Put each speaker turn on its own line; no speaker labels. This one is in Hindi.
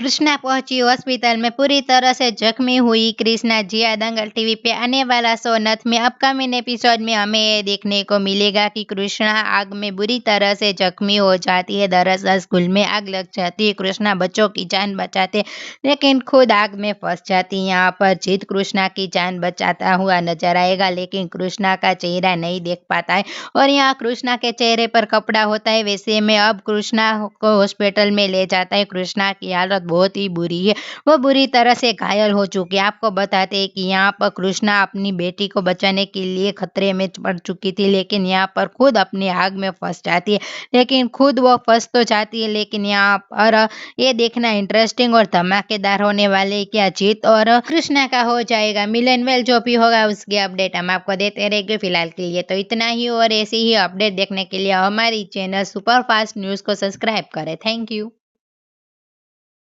कृष्णा पहुंची हॉस्पिटल में पूरी तरह से जख्मी हुई कृष्णा। जी हाँ, दंगल टीवी पे आने वाला शो नथ में अपकमिंग एपिसोड में हमें ये देखने को मिलेगा कि कृष्णा आग में बुरी तरह से जख्मी हो जाती है। दरअसल स्कूल में आग लग जाती है। कृष्णा बच्चों की जान बचाते लेकिन खुद आग में फंस जाती है। यहाँ पर जीत कृष्णा की जान बचाता हुआ नजर आएगा, लेकिन कृष्णा का चेहरा नहीं देख पाता है और यहाँ कृष्णा के चेहरे पर कपड़ा होता है। वैसे में अब कृष्णा को हॉस्पिटल में ले जाता है। कृष्णा की हालत बहुत ही बुरी है, वो बुरी तरह से घायल हो चुकी है। आपको बताते हैं कि यहाँ पर कृष्णा अपनी बेटी को बचाने के लिए खतरे में पड़ चुकी थी, लेकिन यहाँ पर खुद अपनी आग में फंस जाती है। लेकिन खुद वो फंस तो जाती है, लेकिन यहाँ पर ये देखना इंटरेस्टिंग और धमाकेदार होने वाले है, क्या जीत और कृष्णा का हो जाएगा मिलन वेल। जो भी होगा उसकी अपडेट हम आपको देते रहेंगे। फिलहाल के लिए तो इतना ही, और ऐसी ही अपडेट देखने के लिए हमारी चैनल सुपर फास्ट न्यूज को सब्सक्राइब करें। Thank you.